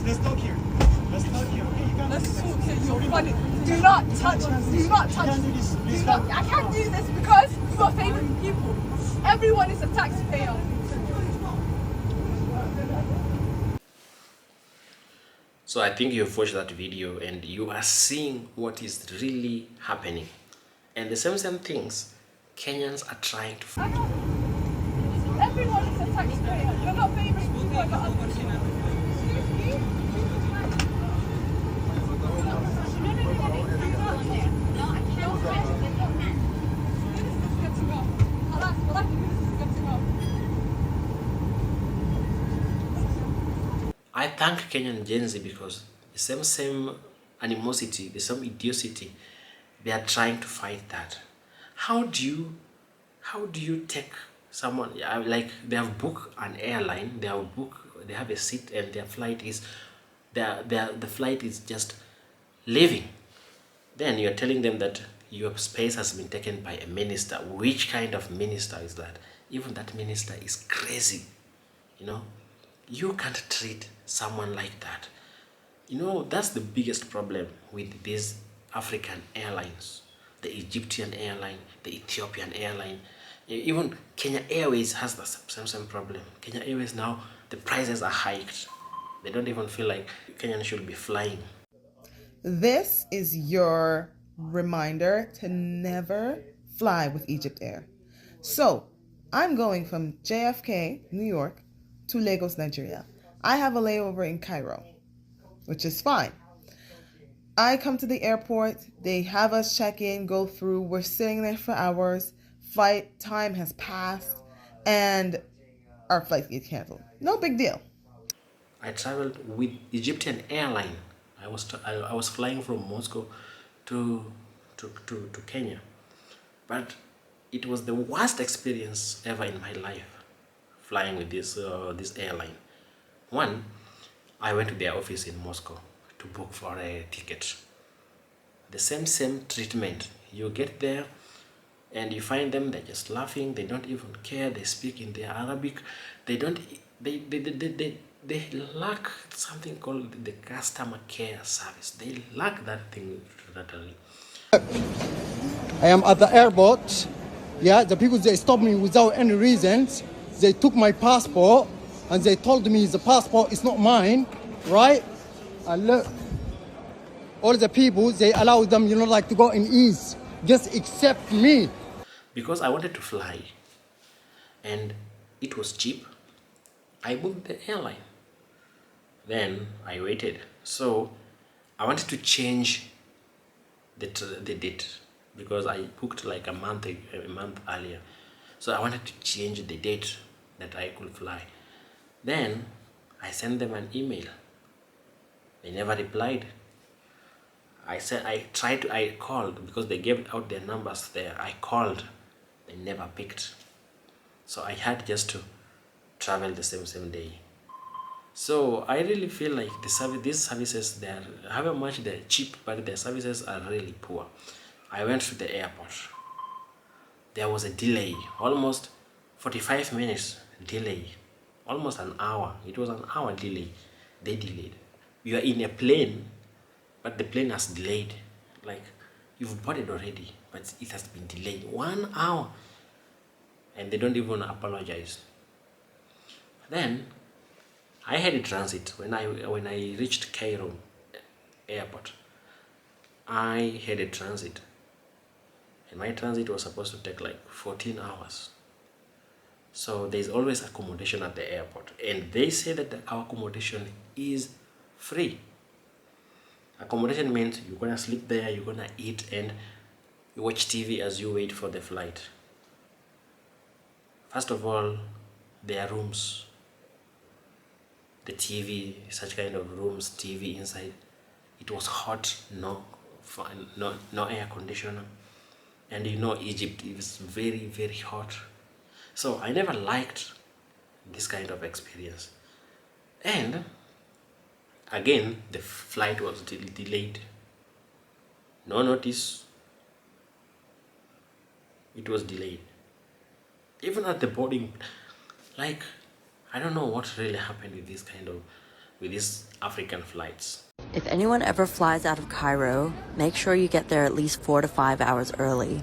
let's talk here. Let's talk here. Okay, you can't Let's do this. talk here. You're Sorry, funny. but- Do not touch. Do not You touch. can't do this. Do Please not. don't. I can't do this because you are favoring people. Everyone is a taxpayer. So I think you've watched that video and you are seeing what is really happening. And the same things Kenyans are trying to find. Everyone is a taxpayer. You're not favoring people and not other people. Excuse me? I thank Kenyan Gen Z because the same animosity, the same idiocy, they are trying to fight that. How do you take someone like they have booked an airline, they have a seat and their flight is the flight is just leaving. Then you're telling them that your space has been taken by a minister. Which kind of minister is that? Even that minister is crazy. You know, you can't treat someone like that. You know, that's the biggest problem with these African airlines. The Egyptian airline, the Ethiopian airline, even Kenya Airways has the same problem. Kenya Airways now, the prices are hiked. They don't even feel like Kenyans should be flying. This is your reminder to never fly with Egypt Air. So, I'm going from JFK, New York, to Lagos, Nigeria. I have a layover in Cairo, which is fine. I come to the airport, they have us check in, go through, we're sitting there for hours, flight time has passed, and our flight gets canceled. No big deal. I traveled with Egyptian airline. I was flying from Moscow to Kenya, but it was the worst experience ever in my life flying with this airline. One, I went to their office in Moscow to book for a ticket. The same treatment. You get there and you find them, they're just laughing, they don't even care, they speak in their Arabic, they lack something called the customer care service. They lack that thing totally. I am at the airport. Yeah, the people, they stopped me without any reasons. They took my passport and they told me the passport is not mine, right? And look, all the people, they allow them, like to go in ease, just accept me. Because I wanted to fly and it was cheap, I booked the airline. Then I waited. So I wanted to change the date because I booked like a month earlier. So I wanted to change the date that I could fly. Then I sent them an email. They never replied. I called because they gave out their numbers there. I called, they never picked. So I had just to travel the same day. So I really feel like these services, however much they're cheap, but their services are really poor. I went to the airport. There was a delay, almost 45 minutes delay, almost an hour. It was an hour delay. They delayed. You are in a plane, but the plane has delayed. Like, you've boarded already, but it has been delayed 1 hour. And they don't even apologize. Then I had a transit when I reached Cairo airport. I had a transit, and my transit was supposed to take like 14 hours. So there's always accommodation at the airport, and they say that our accommodation is free. Accommodation means you're gonna sleep there, you're gonna eat, and you watch TV as you wait for the flight. First of all, there are rooms. The TV, such kind of rooms, TV inside. It was hot, no air conditioner. And you know Egypt is very, very hot. So I never liked this kind of experience. And again, the flight was delayed. No notice. It was delayed. Even at the boarding, like, I don't know what really happened with this kind of with these African flights. If anyone ever flies out of Cairo, make sure you get there at least 4 to 5 hours early.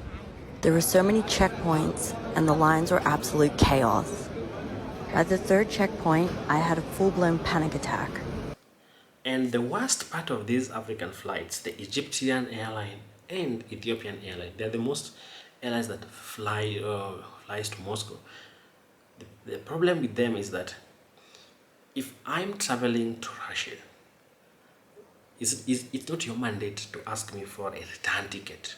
There were so many checkpoints, and the lines were absolute chaos. By the third checkpoint, I had a full-blown panic attack. And the worst part of these African flights, the Egyptian airline and Ethiopian airline, they're the most airlines that flies to Moscow. The problem with them is that if I'm traveling to Russia, it's not your mandate to ask me for a return ticket.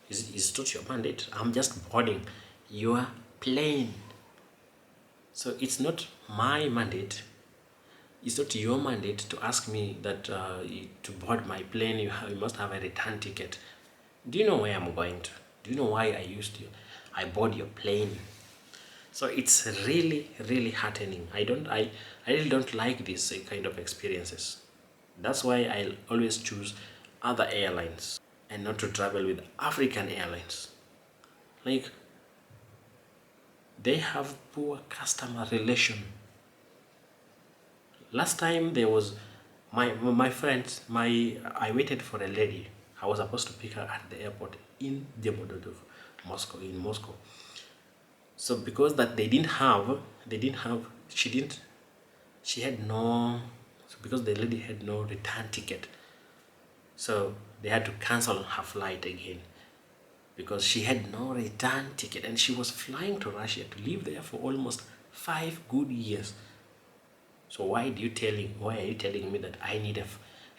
It's not your mandate. I'm just boarding your plane. So it's not my mandate. It's not your mandate to ask me that to board my plane, you must have a return ticket. Do you know where I'm going to? Do you know why I board your plane? So it's really, really heartening. I really don't like these kind of experiences. That's why I always choose other airlines and not to travel with African airlines. Like, they have poor customer relation. Last time there was my friends, I waited for a lady. I was supposed to pick her at the airport in Moscow, in Moscow. So because that because the lady had no return ticket, so they had to cancel her flight again because she had no return ticket, and she was flying to Russia to live there for almost 5 good years. So why are you telling me that I need a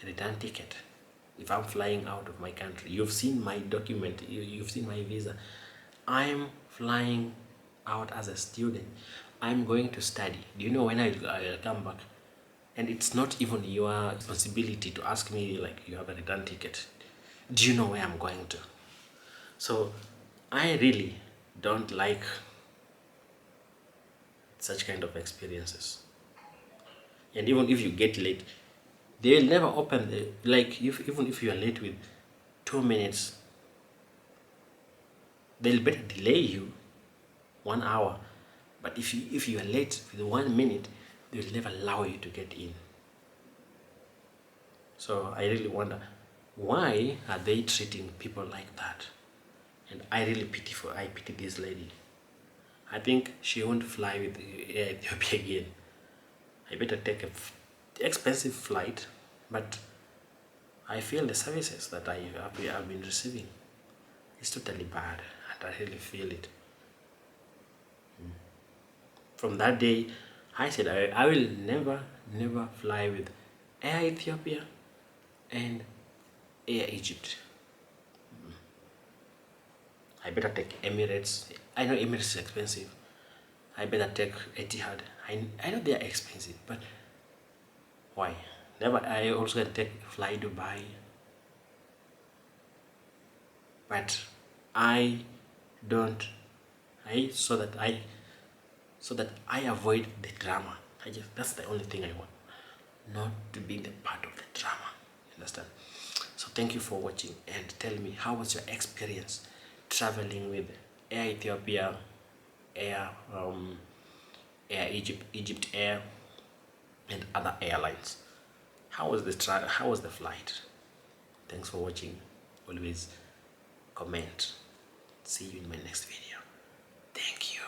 return ticket if I'm flying out of my country? You've seen my document, you've seen my visa. I'm flying out as a student. I'm going to study. Do you know when I'll come back? And it's not even your responsibility to ask me like you have a return ticket. Do you know where I'm going to? So I really don't like such kind of experiences. And even if you get late, they will never open even if you are late with 2 minutes, they'll better delay you 1 hour. But if you are late with 1 minute, they will never allow you to get in. So I really wonder, why are they treating people like that? And I really pity this lady. I think she won't fly with Air Ethiopia again. I better take an expensive flight, but I feel the services that I have been receiving is totally bad, and I really feel it. From that day, I said I will never fly with Air Ethiopia and Air Egypt. I better take Emirates. I know Emirates is expensive. I better take Etihad. I know they are expensive, but why? I also can take Fly Dubai. But so that I avoid the drama. That's the only thing I want. Not to be the part of the drama. Understand? So thank you for watching, and tell me, how was your experience traveling with Air Ethiopia, Air Egypt Air, and other airlines? How was the flight? Thanks for watching. Always comment. See you in my next video. Thank you.